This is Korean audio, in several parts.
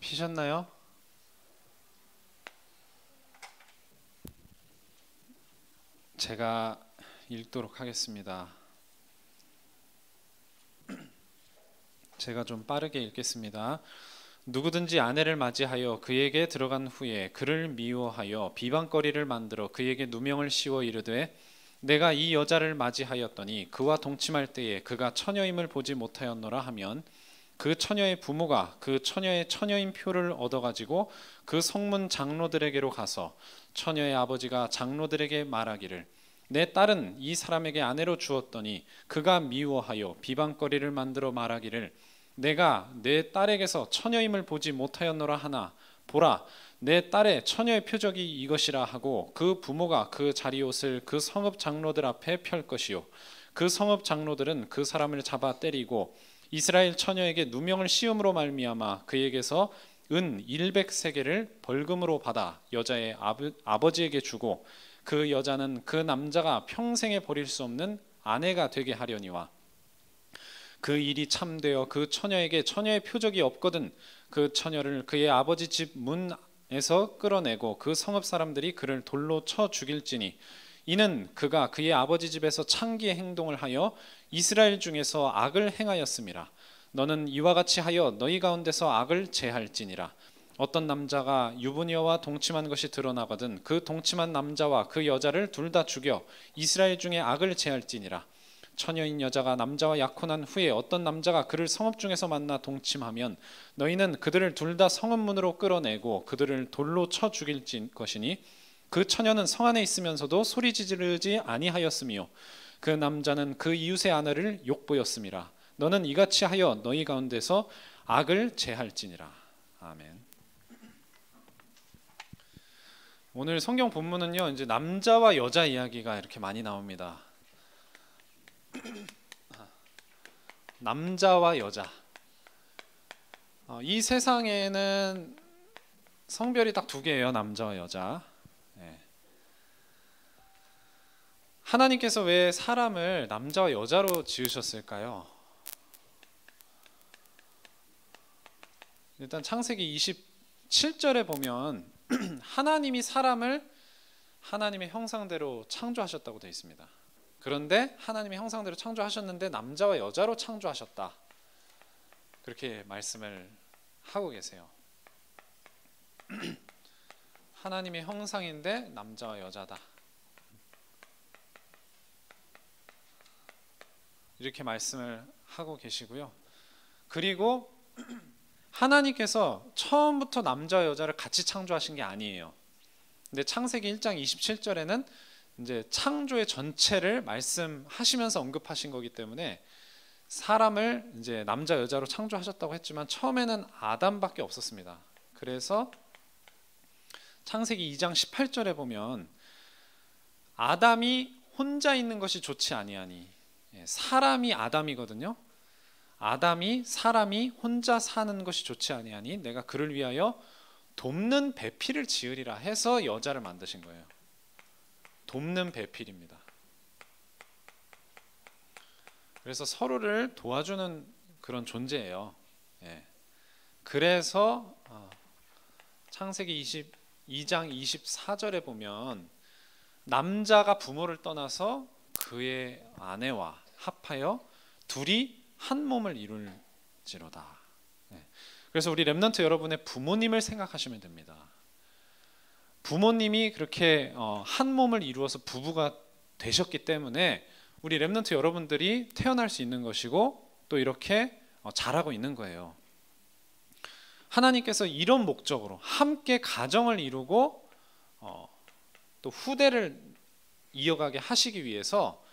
피셨나요? 제가 읽도록 하겠습니다. 제가 좀 빠르게 읽겠습니다. 누구든지 아내를 맞이하여 그에게 들어간 후에 그를 미워하여 비방거리를 만들어 그에게 누명을 씌워 이르되 내가 이 여자를 맞이하였더니 그와 동침할 때에 그가 처녀임을 보지 못하였노라 하면 그 처녀의 부모가 그 처녀의 처녀인 표를 얻어가지고 그 성문 장로들에게로 가서 처녀의 아버지가 장로들에게 말하기를 내 딸은 이 사람에게 아내로 주었더니 그가 미워하여 비방거리를 만들어 말하기를 내가 내 딸에게서 처녀임을 보지 못하였노라 하나 보라 내 딸의 처녀의 표적이 이것이라 하고 그 부모가 그 자리옷을 그 성읍 장로들 앞에 펼 것이요 그 성읍 장로들은 그 사람을 잡아 때리고 이스라엘 처녀에게 누명을 씌움으로 말미암아 그에게서 은 100세겔을 벌금으로 받아 여자의 아버지에게 주고 그 여자는 그 남자가 평생에 버릴 수 없는 아내가 되게 하려니와 그 일이 참되어 그 처녀에게 처녀의 표적이 없거든 그 처녀를 그의 아버지 집 문에서 끌어내고 그 성읍 사람들이 그를 돌로 쳐 죽일지니 이는 그가 그의 아버지 집에서 창기의 행동을 하여 이스라엘 중에서 악을 행하였음이라. 너는 이와 같이 하여 너희 가운데서 악을 제할지니라. 어떤 남자가 유부녀와 동침한 것이 드러나거든 그 동침한 남자와 그 여자를 둘 다 죽여 이스라엘 중에 악을 제할지니라. 처녀인 여자가 남자와 약혼한 후에 어떤 남자가 그를 성읍 중에서 만나 동침하면 너희는 그들을 둘 다 성읍 문으로 끌어내고 그들을 돌로 쳐 죽일 것이니 그 처녀는 성 안에 있으면서도 소리 지르지 아니하였으며 그 남자는 그 이웃의 아내를 욕보였음이라. 너는 이같이 하여 너희 가운데서 악을 제할지니라. 아멘. 오늘 성경 본문은요, 이제 남자와 여자 이야기가 이렇게 많이 나옵니다. 남자와 여자. 이 세상에는 성별이 딱 두 개예요, 남자와 여자. 하나님께서 왜 사람을 남자와 여자로 지으셨을까요? 일단 창세기 27절에 보면 하나님이 사람을 하나님의 형상대로 창조하셨다고 되어 있습니다. 그런데 하나님의 형상대로 창조하셨는데 남자와 여자로 창조하셨다. 그렇게 말씀을 하고 계세요. 하나님의 형상인데 남자와 여자다. 이렇게 말씀을 하고 계시고요. 그리고 하나님께서 처음부터 남자와 여자를 같이 창조하신 게 아니에요. 근데 창세기 1장 27절에는 이제 창조의 전체를 말씀하시면서 언급하신 거기 때문에 사람을 이제 남자 여자로 창조하셨다고 했지만 처음에는 아담밖에 없었습니다. 그래서 창세기 2장 18절에 보면 아담이 혼자 있는 것이 좋지 아니하니 사람이 아담이거든요. 아담이 사람이 혼자 사는 것이 좋지 아니하니 내가 그를 위하여 돕는 배필을 지으리라 해서 여자를 만드신 거예요. 돕는 배필입니다. 그래서 서로를 도와주는 그런 존재예요. 그래서 창세기 22장 24절에 보면 남자가 부모를 떠나서 그의 아내와 합하여 둘이 한 몸을 이룰지로다. 그래서 우리 렘넌트 여러분의 부모님을 생각하시면 됩니다. 부모님이 그렇게 한 몸을 이루어서 부부가 되셨기 때문에 우리 렘넌트 여러분들이 태어날 수 있는 것이고 또 이렇게 자라고 있는 거예요. 하나님께서 이런 목적으로 함께 가정을 이루고 또 후대를 이어가게 하시기 위해서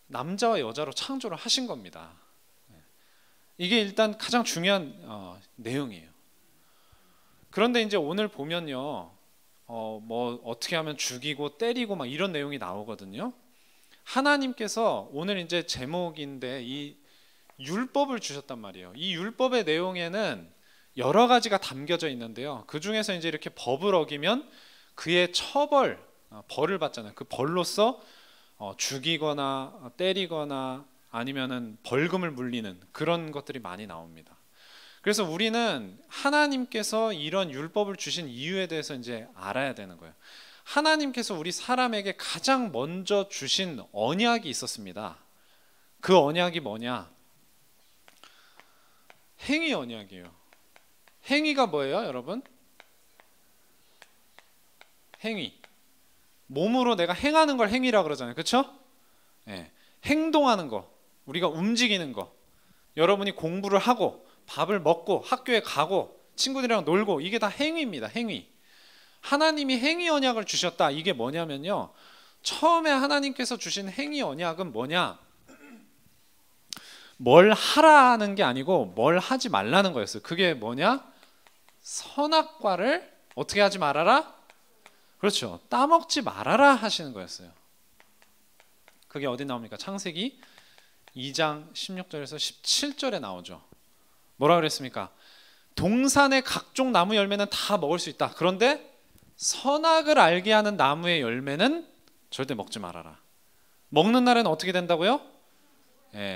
남자와 여자로 창조를 하신 겁니다. 이게 일단 가장 중요한 내용이에요. 그런데 이제 오늘 보면요, 뭐 어떻게 하면 죽이고 때리고 막 이런 내용이 나오거든요. 하나님께서 오늘 이제 제목인데 이 율법을 주셨단 말이에요. 이 율법의 내용에는 여러 가지가 담겨져 있는데요. 그 중에서 이제 이렇게 법을 어기면 그의 처벌, 벌을 받잖아요. 그 벌로서 죽이거나 때리거나 아니면은 벌금을 물리는 그런 것들이 많이 나옵니다. 그래서 우리는 하나님께서 이런 율법을 주신 이유에 대해서 이제 알아야 되는 거예요. 하나님께서 우리 사람에게 가장 먼저 주신 언약이 있었습니다. 그 언약이 뭐냐? 행위 언약이에요. 행위가 뭐예요, 여러분? 행위. 몸으로 내가 행하는 걸 행위라 그러잖아요. 그렇죠? 네. 행동하는 거, 우리가 움직이는 거. 여러분이 공부를 하고 밥을 먹고 학교에 가고 친구들이랑 놀고, 이게 다 행위입니다. 행위. 하나님이 행위 언약을 주셨다. 이게 뭐냐면요, 처음에 하나님께서 주신 행위 언약은 뭐냐? 뭘 하라는 게 아니고 뭘 하지 말라는 거였어요. 그게 뭐냐? 선악과를 어떻게 하지 말아라? 그렇죠. 따먹지 말아라 하시는 거였어요. 그게 어디 나옵니까? 창세기 2장 16절에서 17절에 나오죠. 뭐라 그랬습니까? 동산의 각종 나무 열매는 다 먹을 수 있다. 그런데 선악을 알게 하는 나무의 열매는 절대 먹지 말아라. 먹는 날에는 어떻게 된다고요?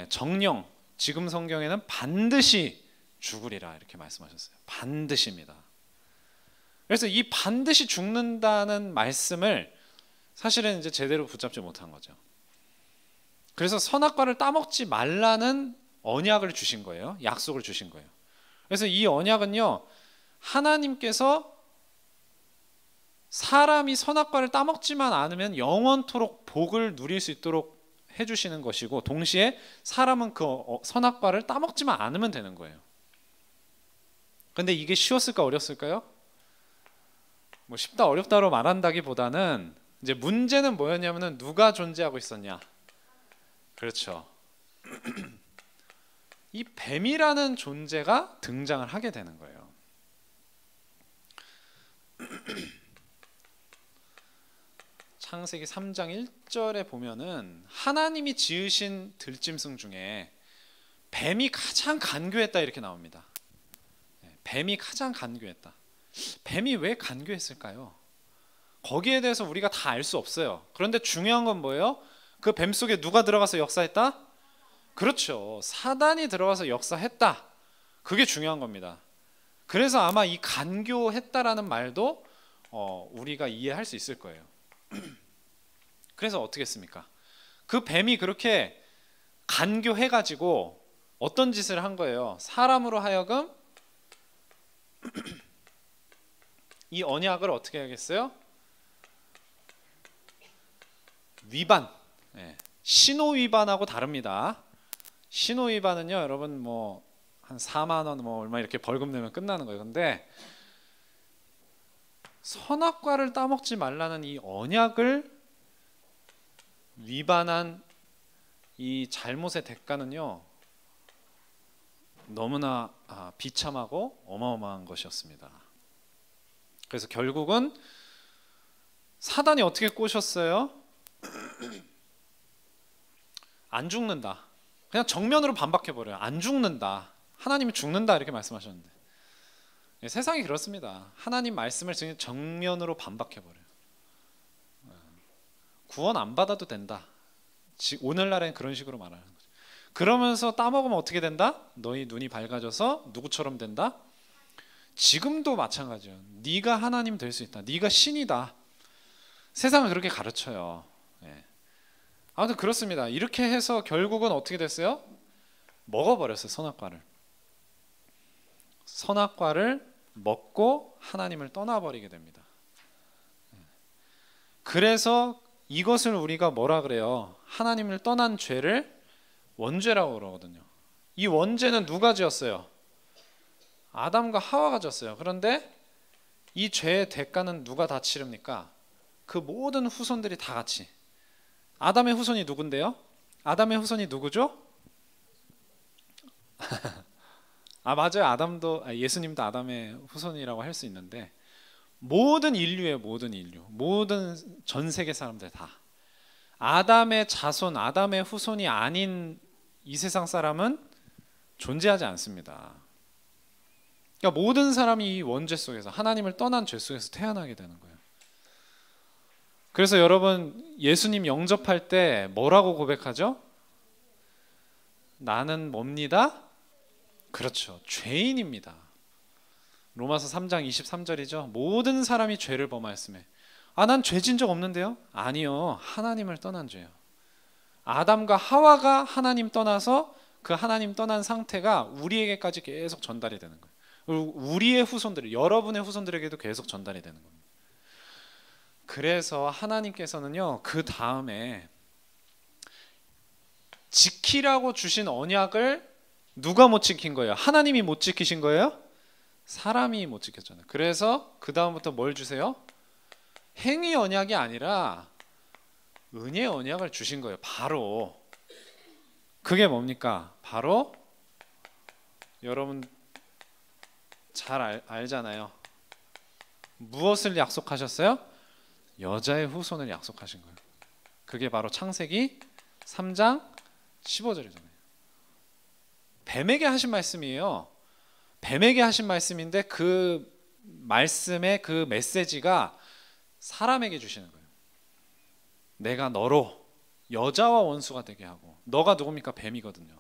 정령. 지금 성경에는 반드시 죽으리라 이렇게 말씀하셨어요. 반드시입니다. 그래서 이 반드시 죽는다는 말씀을 사실은 이제 제대로 붙잡지 못한 거죠. 그래서 선악과를 따먹지 말라는 언약을 주신 거예요. 약속을 주신 거예요. 그래서 이 언약은요, 하나님께서 사람이 선악과를 따먹지만 않으면 영원토록 복을 누릴 수 있도록 해주시는 것이고, 동시에 사람은 그 선악과를 따먹지만 않으면 되는 거예요. 근데 이게 쉬웠을까 어렸을까요? 뭐 쉽다 어렵다로 말한다기보다는 이제 문제는 뭐였냐면은 누가 존재하고 있었냐. 그렇죠. 이 뱀이라는 존재가 등장을 하게 되는 거예요. 창세기 3장 1절에 보면은 하나님이 지으신 들짐승 중에 뱀이 가장 간교했다 이렇게 나옵니다. 뱀이 가장 간교했다. 뱀이 왜 간교했을까요? 거기에 대해서 우리가 다 알 수 없어요. 그런데 중요한 건 뭐예요? 그 뱀 속에 누가 들어가서 역사했다? 그렇죠. 사단이 들어가서 역사했다. 그게 중요한 겁니다. 그래서 아마 이 간교했다라는 말도 우리가 이해할 수 있을 거예요. 그래서 어떻게 했습니까? 그 뱀이 그렇게 간교해가지고 어떤 짓을 한 거예요? 사람으로 하여금 이 언약을 어떻게 하겠어요? 위반. 신호 위반하고 다릅니다. 신호 위반은요, 여러분 뭐 한 4만 원 뭐 얼마 이렇게 벌금 내면 끝나는 거예요. 근데 선악과를 따먹지 말라는 이 언약을 위반한 이 잘못의 대가는요, 너무나 비참하고 어마어마한 것이었습니다. 그래서 결국은 사단이 어떻게 꼬셨어요? 안 죽는다. 그냥 정면으로 반박해버려요. 안 죽는다. 하나님이 죽는다 이렇게 말씀하셨는데, 세상이 그렇습니다. 하나님 말씀을 정면으로 반박해버려요. 구원 안 받아도 된다. 오늘날엔 그런 식으로 말하는 거죠. 그러면서 따먹으면 어떻게 된다? 너희 눈이 밝아져서 누구처럼 된다? 지금도 마찬가지예요. 네가 하나님 될 수 있다. 네가 신이다. 세상은 그렇게 가르쳐요. 아무튼 그렇습니다. 이렇게 해서 결국은 어떻게 됐어요? 먹어버렸어요. 선악과를 먹고 하나님을 떠나버리게 됩니다. 그래서 이것을 우리가 뭐라 그래요? 하나님을 떠난 죄를 원죄라고 그러거든요. 이 원죄는 누가 지었어요? 아담과 하와가 졌어요. 그런데 이 죄의 대가는 누가 다 치릅니까? 그 모든 후손들이 다 같이. 아담의 후손이 누군데요? 아담의 후손이 누구죠? 맞아요. 아담도, 예수님도 아담의 후손이라고 할 수 있는데, 모든 인류의 모든 인류, 모든 전 세계 사람들 다 아담의 자손, 아담의 후손이 아닌 이 세상 사람은 존재하지 않습니다. 그러니까 모든 사람이 이 원죄 속에서, 하나님을 떠난 죄 속에서 태어나게 되는 거예요. 그래서 여러분, 예수님 영접할 때 뭐라고 고백하죠? 나는 뭡니다? 그렇죠. 죄인입니다. 로마서 3장 23절이죠. 모든 사람이 죄를 범하였음에. 난 죄진 적 없는데요? 아니요. 하나님을 떠난 죄요. 아담과 하와가 하나님 떠나서 그 하나님 떠난 상태가 우리에게까지 계속 전달이 되는 거예요. 그리고 우리의 후손들, 여러분의 후손들에게도 계속 전달이 되는 겁니다. 그래서 하나님께서는요, 그 다음에 지키라고 주신 언약을 누가 못 지킨 거예요? 하나님이 못 지키신 거예요? 사람이 못 지켰잖아요. 그래서 그 다음부터 뭘 주세요? 행위 언약이 아니라 은혜 언약을 주신 거예요. 바로 그게 뭡니까? 바로 여러분 잘 알잖아요. 무엇을 약속하셨어요? 여자의 후손을 약속하신 거예요. 그게 바로 창세기 3장 15절이잖아요. 뱀에게 하신 말씀이에요. 뱀에게 하신 말씀인데 그 말씀의 그 메시지가 사람에게 주시는 거예요. 내가 너로 여자와 원수가 되게 하고, 너가 누굽니까? 뱀이거든요.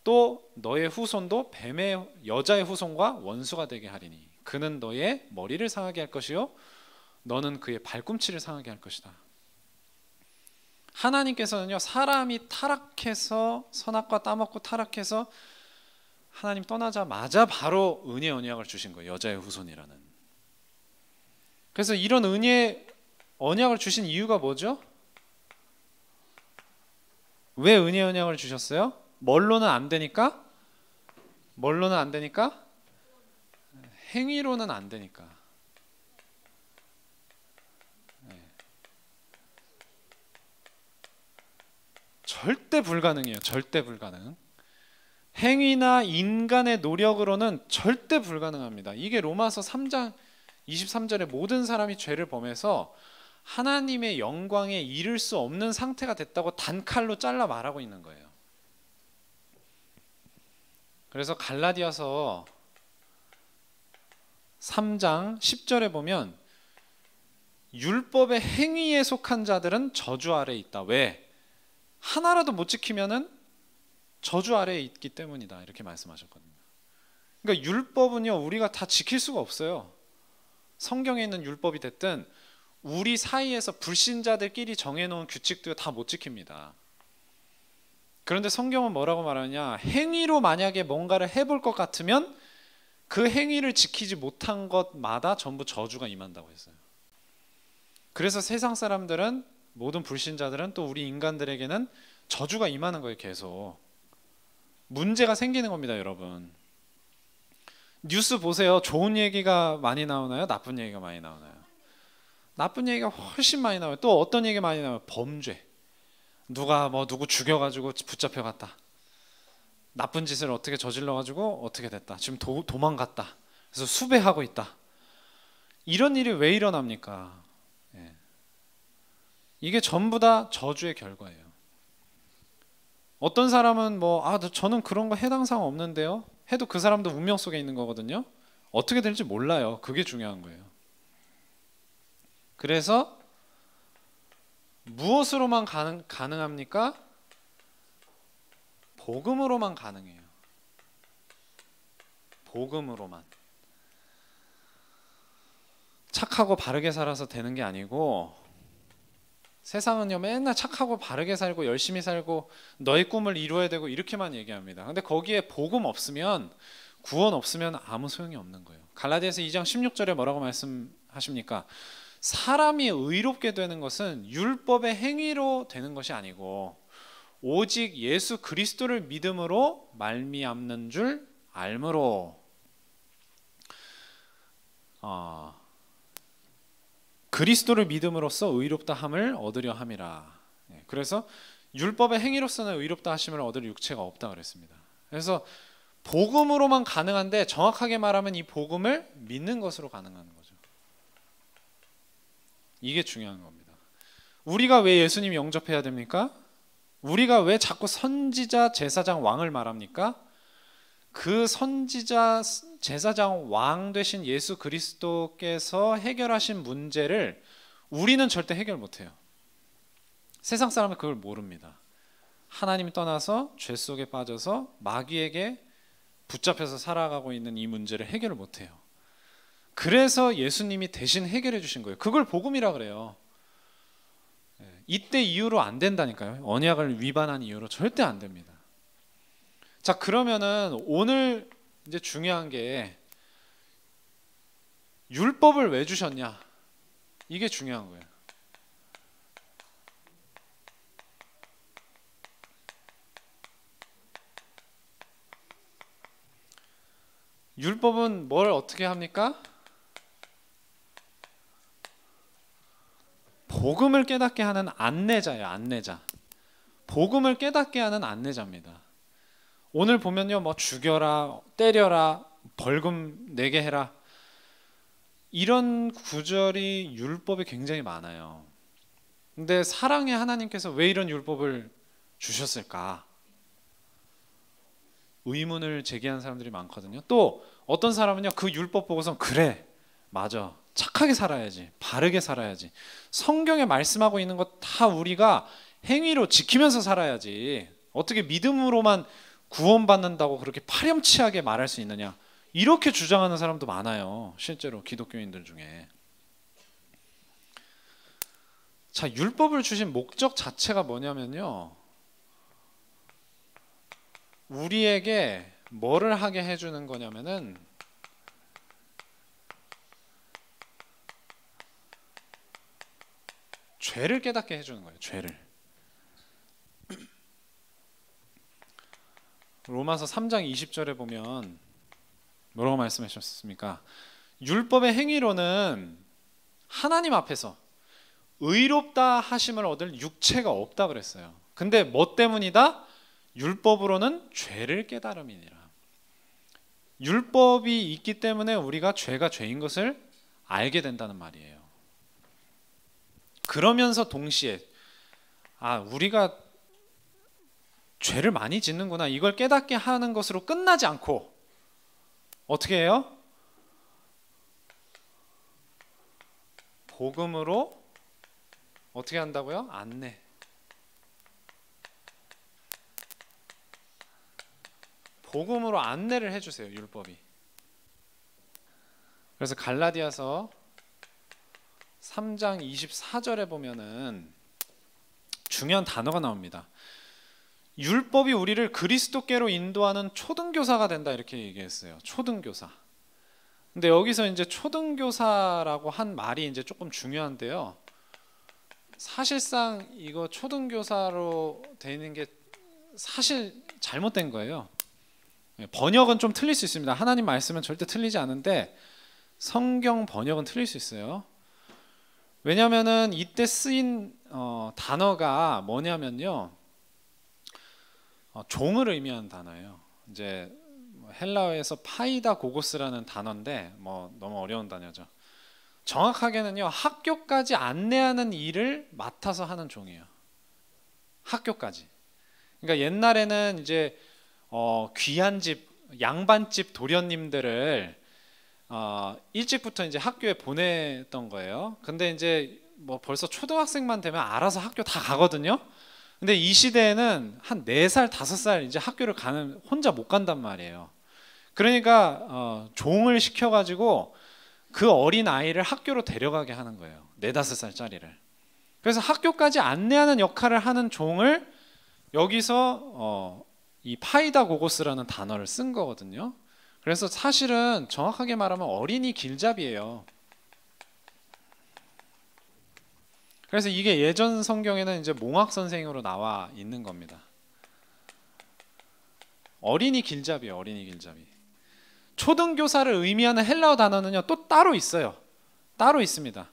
또 너의 후손도 뱀의 여자의 후손과 원수가 되게 하리니 그는 너의 머리를 상하게 할 것이요 너는 그의 발꿈치를 상하게 할 것이다. 하나님께서는요, 사람이 타락해서 선악과 따먹고 타락해서 하나님 떠나자마자 바로 은혜 언약을 주신 거예요. 여자의 후손이라는. 그래서 이런 은혜 언약을 주신 이유가 뭐죠? 왜 은혜 언약을 주셨어요? 뭘로는 안 되니까? 뭘로는 안 되니까? 행위로는 안 되니까. 절대 불가능해요. 절대 불가능. 행위나 인간의 노력으로는 절대 불가능합니다. 이게 로마서 3장 23절에 모든 사람이 죄를 범해서 하나님의 영광에 이를 수 없는 상태가 됐다고 단칼로 잘라 말하고 있는 거예요. 그래서 갈라디아서 3장 10절에 보면 율법의 행위에 속한 자들은 저주 아래에 있다. 왜? 하나라도 못 지키면은 저주 아래에 있기 때문이다. 이렇게 말씀하셨거든요. 그러니까 율법은요, 우리가 다 지킬 수가 없어요. 성경에 있는 율법이 됐든 우리 사이에서 불신자들끼리 정해놓은 규칙도 다 못 지킵니다. 그런데 성경은 뭐라고 말하냐? 행위로 만약에 뭔가를 해볼 것 같으면 그 행위를 지키지 못한 것마다 전부 저주가 임한다고 했어요. 그래서 세상 사람들은, 모든 불신자들은, 또 우리 인간들에게는 저주가 임하는 거예요. 계속 문제가 생기는 겁니다. 여러분, 뉴스 보세요. 좋은 얘기가 많이 나오나요? 나쁜 얘기가 많이 나오나요? 나쁜 얘기가 훨씬 많이 나와요. 또 어떤 얘기가 많이 나와요? 범죄. 누가 누구 죽여가지고 붙잡혀갔다. 나쁜 짓을 어떻게 저질러가지고 어떻게 됐다. 지금 도망갔다. 그래서 수배하고 있다. 이런 일이 왜 일어납니까? 이게 전부 다 저주의 결과예요. 어떤 사람은 저는 그런 거 해당 사항 없는데요. 해도 그 사람도 운명 속에 있는 거거든요. 어떻게 될지 몰라요. 그게 중요한 거예요. 그래서 무엇으로만 가능합니까? 복음으로만 가능해요. 복음으로만. 착하고 바르게 살아서 되는 게 아니고, 세상은요, 맨날 착하고 바르게 살고 열심히 살고 너의 꿈을 이루어야 되고 이렇게만 얘기합니다. 근데 거기에 복음 없으면, 구원 없으면 아무 소용이 없는 거예요. 갈라디아서 2장 16절에 뭐라고 말씀하십니까? 사람이 의롭게 되는 것은 율법의 행위로 되는 것이 아니고 오직 예수 그리스도를 믿음으로 말미암는 줄 알므로 그리스도를 믿음으로써 의롭다 함을 얻으려 함이라. 그래서 율법의 행위로서는 의롭다 하심을 얻을 육체가 없다 그랬습니다. 그래서 복음으로만 가능한데, 정확하게 말하면 이 복음을 믿는 것으로 가능한 거죠. 이게 중요한 겁니다. 우리가 왜 예수님 영접해야 됩니까? 우리가 왜 자꾸 선지자, 제사장, 왕을 말합니까? 그 선지자, 제사장, 왕 되신 예수 그리스도께서 해결하신 문제를 우리는 절대 해결 못해요. 세상 사람은 그걸 모릅니다. 하나님 떠나서 죄 속에 빠져서 마귀에게 붙잡혀서 살아가고 있는 이 문제를 해결을 못해요. 그래서 예수님이 대신 해결해 주신 거예요. 그걸 복음이라 그래요. 이때 이후로 안 된다니까요. 언약을 위반한 이후로 절대 안 됩니다. 자, 그러면은 오늘 이제 중요한 게 율법을 왜 주셨냐? 이게 중요한 거예요. 율법은 뭘 어떻게 합니까? 복음을 깨닫게 하는 안내자예요. 안내자. 복음을 깨닫게 하는 안내자입니다. 오늘 보면요, 뭐 죽여라, 때려라, 벌금 내게 해라, 이런 구절이 율법에 굉장히 많아요. 근데 사랑의 하나님께서 왜 이런 율법을 주셨을까? 의문을 제기하는 사람들이 많거든요. 또 어떤 사람은요, 그 율법 보고서 그래, 맞아, 착하게 살아야지, 바르게 살아야지, 성경에 말씀하고 있는 것 다 우리가 행위로 지키면서 살아야지, 어떻게 믿음으로만 구원받는다고 그렇게 파렴치하게 말할 수 있느냐, 이렇게 주장하는 사람도 많아요. 실제로 기독교인들 중에. 자, 율법을 주신 목적 자체가 뭐냐면요, 우리에게 뭐를 하게 해주는 거냐면은 죄를 깨닫게 해주는 거예요. 죄를. 로마서 3장 20절에 보면 뭐라고 말씀하셨습니까? 율법의 행위로는 하나님 앞에서 의롭다 하심을 얻을 육체가 없다 그랬어요. 근데 뭐 때문이다? 율법으로는 죄를 깨달음이니라. 율법이 있기 때문에 우리가 죄가 죄인 것을 알게 된다는 말이에요. 그러면서 동시에 우리가 죄를 많이 짓는구나, 이걸 깨닫게 하는 것으로 끝나지 않고 어떻게 해요? 복음으로 어떻게 한다고요? 안내. 복음으로 안내를 해주세요. 율법이. 그래서 갈라디아서 3장 24절에 보면은 중요한 단어가 나옵니다. 율법이 우리를 그리스도께로 인도하는 초등교사가 된다, 이렇게 얘기했어요. 초등교사. 근데 여기서 이제 초등교사라고 한 말이 이제 조금 중요한데요. 사실상 이거 초등교사로 되는 게 사실 잘못된 거예요. 번역은 좀 틀릴 수 있습니다. 하나님 말씀은 절대 틀리지 않은데 성경 번역은 틀릴 수 있어요. 왜냐하면은 이때 쓰인 단어가 뭐냐면요, 종을 의미하는 단어예요. 이제 헬라어에서 파이다 고고스라는 단어인데 너무 어려운 단어죠. 정확하게는요, 학교까지 안내하는 일을 맡아서 하는 종이에요. 학교까지. 그러니까 옛날에는 이제 귀한 집, 양반집 도련님들을 일찍부터 이제 학교에 보냈던 거예요. 근데 이제 벌써 초등학생만 되면 알아서 학교 다 가거든요. 근데 이 시대에는 한 4살, 5살 이제 학교를 가는, 혼자 못 간단 말이에요. 그러니까 종을 시켜가지고 그 어린 아이를 학교로 데려가게 하는 거예요. 4, 5살짜리를. 그래서 학교까지 안내하는 역할을 하는 종을 여기서 이 파이다 고고스라는 단어를 쓴 거거든요. 그래서 사실은 정확하게 말하면 어린이 길잡이예요. 그래서 이게 예전 성경에는 이제 몽학 선생으로 나와 있는 겁니다. 어린이 길잡이에요. 어린이 길잡이. 초등교사를 의미하는 헬라어 단어는요, 또 따로 있어요. 따로 있습니다.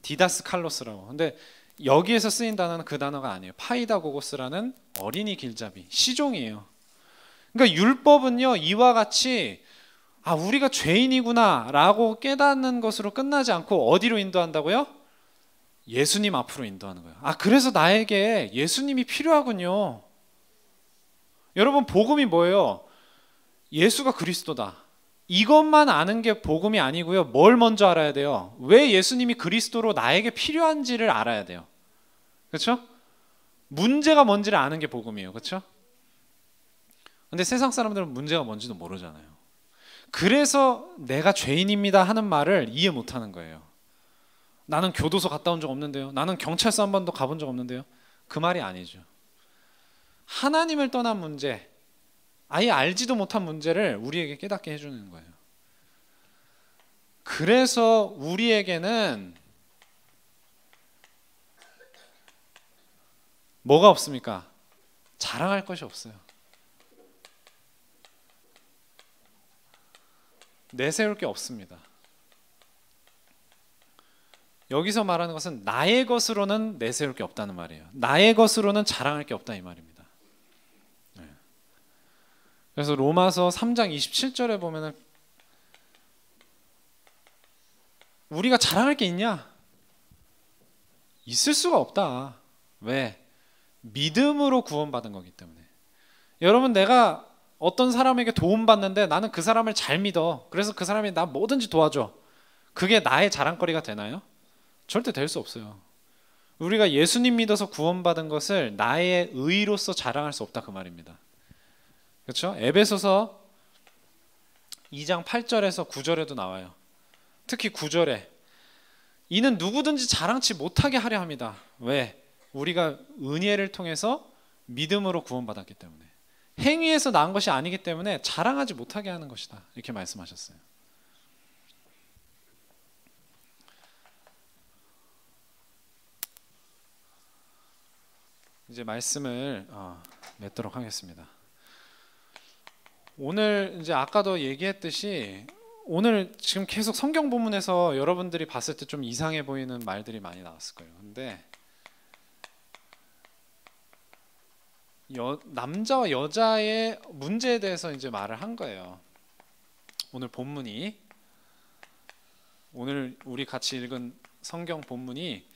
디다스 칼로스라고. 근데 여기에서 쓰인 단어는 그 단어가 아니에요. 파이다 고고스라는 어린이 길잡이, 시종이에요. 그러니까 율법은요, 이와 같이 우리가 죄인이구나 라고 깨닫는 것으로 끝나지 않고 어디로 인도한다고요? 예수님 앞으로 인도하는 거예요. 그래서 나에게 예수님이 필요하군요. 여러분, 복음이 뭐예요? 예수가 그리스도다. 이것만 아는 게 복음이 아니고요. 뭘 먼저 알아야 돼요? 왜 예수님이 그리스도로 나에게 필요한지를 알아야 돼요. 그렇죠? 문제가 뭔지를 아는 게 복음이에요. 그렇죠? 근데 세상 사람들은 문제가 뭔지도 모르잖아요. 그래서 내가 죄인입니다 하는 말을 이해 못하는 거예요. 나는 교도소 갔다 온 적 없는데요. 나는 경찰서 한 번도 가본 적 없는데요. 그 말이 아니죠. 하나님을 떠난 문제, 아예 알지도 못한 문제를 우리에게 깨닫게 해주는 거예요. 그래서 우리에게는 뭐가 없습니까? 자랑할 것이 없어요. 내세울 게 없습니다. 여기서 말하는 것은 나의 것으로는 내세울 게 없다는 말이에요. 나의 것으로는 자랑할 게 없다 이 말입니다. 그래서 로마서 3장 27절에 보면은 우리가 자랑할 게 있냐? 있을 수가 없다. 왜? 믿음으로 구원받은 거기 때문에. 여러분, 내가 어떤 사람에게 도움받는데 나는 그 사람을 잘 믿어. 그래서 그 사람이 나 뭐든지 도와줘. 그게 나의 자랑거리가 되나요? 절대 될 수 없어요. 우리가 예수님 믿어서 구원받은 것을 나의 의로서 자랑할 수 없다 그 말입니다. 그렇죠? 에베소서 2장 8절에서 9절에도 나와요. 특히 9절에 이는 누구든지 자랑치 못하게 하려 합니다. 왜? 우리가 은혜를 통해서 믿음으로 구원받았기 때문에. 행위에서 나은 것이 아니기 때문에 자랑하지 못하게 하는 것이다. 이렇게 말씀하셨어요. 이제 말씀을 맺도록 하겠습니다. 오늘 이제 아까도 얘기했듯이 오늘 지금 계속 성경 본문에서 여러분들이 봤을 때 좀 이상해 보이는 말들이 많이 나왔을 거예요. 근데 남자와 여자의 문제에 대해서 이제 말을 한 거예요. 오늘 본문이, 오늘 우리 같이 읽은 성경 본문이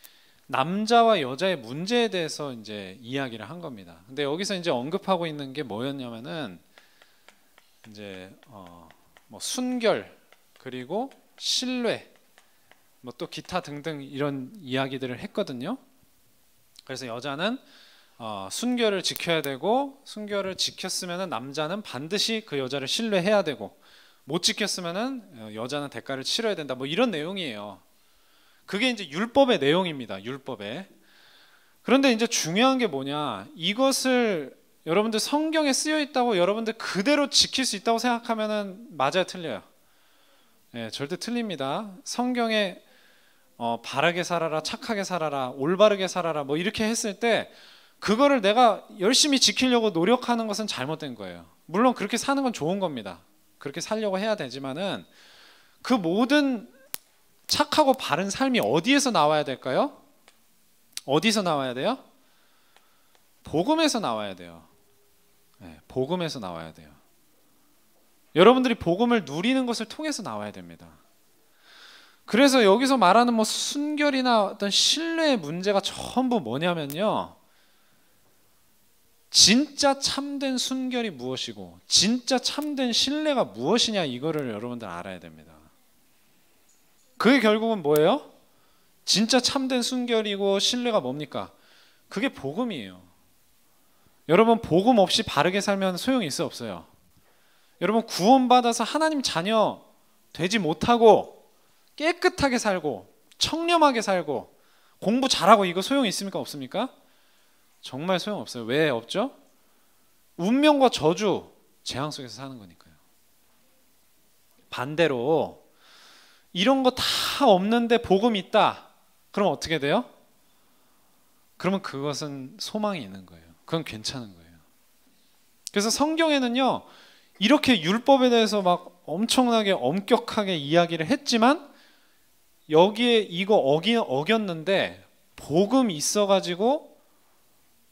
남자와 여자의 문제에 대해서 이제 이야기를 한 겁니다. 근데 여기서 이제 언급하고 있는 게 뭐였냐면은 이제 뭐 순결, 그리고 신뢰, 뭐 또 기타 등등 이런 이야기들을 했거든요. 그래서 여자는 순결을 지켜야 되고, 순결을 지켰으면은 남자는 반드시 그 여자를 신뢰해야 되고, 못 지켰으면은 여자는 대가를 치러야 된다. 뭐 이런 내용이에요. 그게 이제 율법의 내용입니다. 율법에. 그런데 이제 중요한 게 뭐냐? 이것을 여러분들 성경에 쓰여 있다고 여러분들 그대로 지킬 수 있다고 생각하면은 맞아요, 틀려요? 네, 절대 틀립니다. 성경에 바르게 살아라, 착하게 살아라, 올바르게 살아라 뭐 이렇게 했을 때 그거를 내가 열심히 지키려고 노력하는 것은 잘못된 거예요. 물론 그렇게 사는 건 좋은 겁니다. 그렇게 살려고 해야 되지만은 그 모든 착하고 바른 삶이 어디에서 나와야 될까요? 어디서 나와야 돼요? 복음에서 나와야 돼요. 네, 복음에서 나와야 돼요. 여러분들이 복음을 누리는 것을 통해서 나와야 됩니다. 그래서 여기서 말하는 뭐 순결이나 어떤 신뢰의 문제가 전부 뭐냐면요, 진짜 참된 순결이 무엇이고 진짜 참된 신뢰가 무엇이냐, 이거를 여러분들 알아야 됩니다. 그게 결국은 뭐예요? 진짜 참된 순결이고 신뢰가 뭡니까? 그게 복음이에요. 여러분, 복음 없이 바르게 살면 소용이 있어요, 없어요? 여러분, 구원받아서 하나님 자녀 되지 못하고 깨끗하게 살고 청렴하게 살고 공부 잘하고 이거 소용이 있습니까, 없습니까? 정말 소용없어요. 왜 없죠? 운명과 저주, 재앙 속에서 사는 거니까요. 반대로 이런 거 다 없는데 복음이 있다. 그럼 어떻게 돼요? 그러면 그것은 소망이 있는 거예요. 그건 괜찮은 거예요. 그래서 성경에는요, 이렇게 율법에 대해서 막 엄청나게 엄격하게 이야기를 했지만 여기에 이거 어겼는데 복음이 있어가지고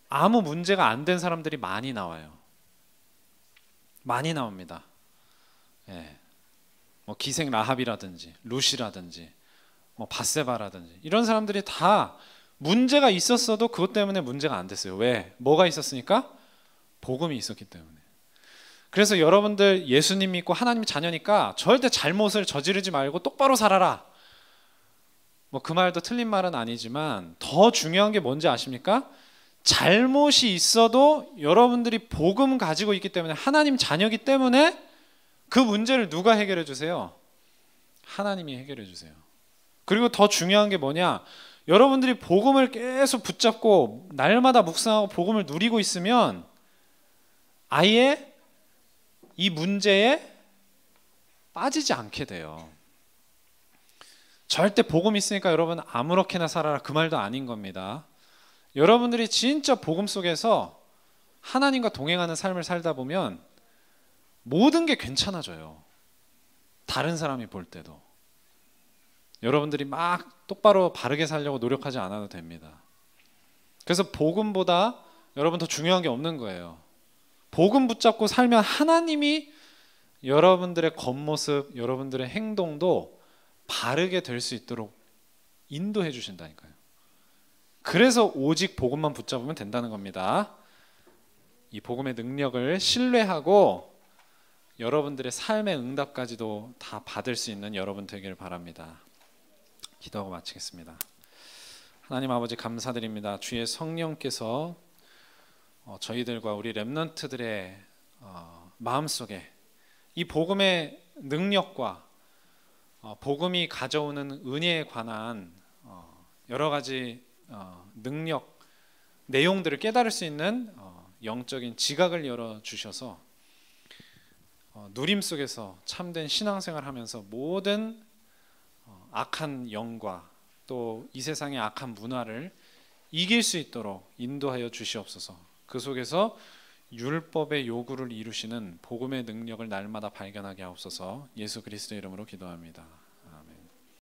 아무 문제가 안 된 사람들이 많이 나와요. 많이 나옵니다. 예. 뭐 기생 라합이라든지 룻이라든지 뭐 밧세바라든지 이런 사람들이 다 문제가 있었어도 그것 때문에 문제가 안 됐어요. 왜? 뭐가 있었으니까? 복음이 있었기 때문에. 그래서 여러분들 예수님 믿고 하나님 자녀니까 절대 잘못을 저지르지 말고 똑바로 살아라. 뭐 그 말도 틀린 말은 아니지만 더 중요한 게 뭔지 아십니까? 잘못이 있어도 여러분들이 복음 가지고 있기 때문에, 하나님 자녀이기 때문에 그 문제를 누가 해결해 주세요? 하나님이 해결해 주세요. 그리고 더 중요한 게 뭐냐? 여러분들이 복음을 계속 붙잡고 날마다 묵상하고 복음을 누리고 있으면 아예 이 문제에 빠지지 않게 돼요. 절대 복음 있으니까 여러분 아무렇게나 살아라, 그 말도 아닌 겁니다. 여러분들이 진짜 복음 속에서 하나님과 동행하는 삶을 살다 보면 모든 게 괜찮아져요. 다른 사람이 볼 때도. 여러분들이 막 똑바로 바르게 살려고 노력하지 않아도 됩니다. 그래서 복음보다 여러분 더 중요한 게 없는 거예요. 복음 붙잡고 살면 하나님이 여러분들의 겉모습, 여러분들의 행동도 바르게 될 수 있도록 인도해 주신다니까요. 그래서 오직 복음만 붙잡으면 된다는 겁니다. 이 복음의 능력을 신뢰하고 여러분들의 삶의 응답까지도 다 받을 수 있는 여러분 되기를 바랍니다. 기도하고 마치겠습니다. 하나님 아버지, 감사드립니다. 주의 성령께서 저희들과 우리 렘넌트들의 마음속에 이 복음의 능력과 복음이 가져오는 은혜에 관한 여러 가지 능력, 내용들을 깨달을 수 있는 영적인 지각을 열어주셔서 누림 속에서 참된 신앙생활을 하면서 모든 악한 영과 또 이 세상의 악한 문화를 이길 수 있도록 인도하여 주시옵소서. 그 속에서 율법의 요구를 이루시는 복음의 능력을 날마다 발견하게 하옵소서. 예수 그리스도의 이름으로 기도합니다.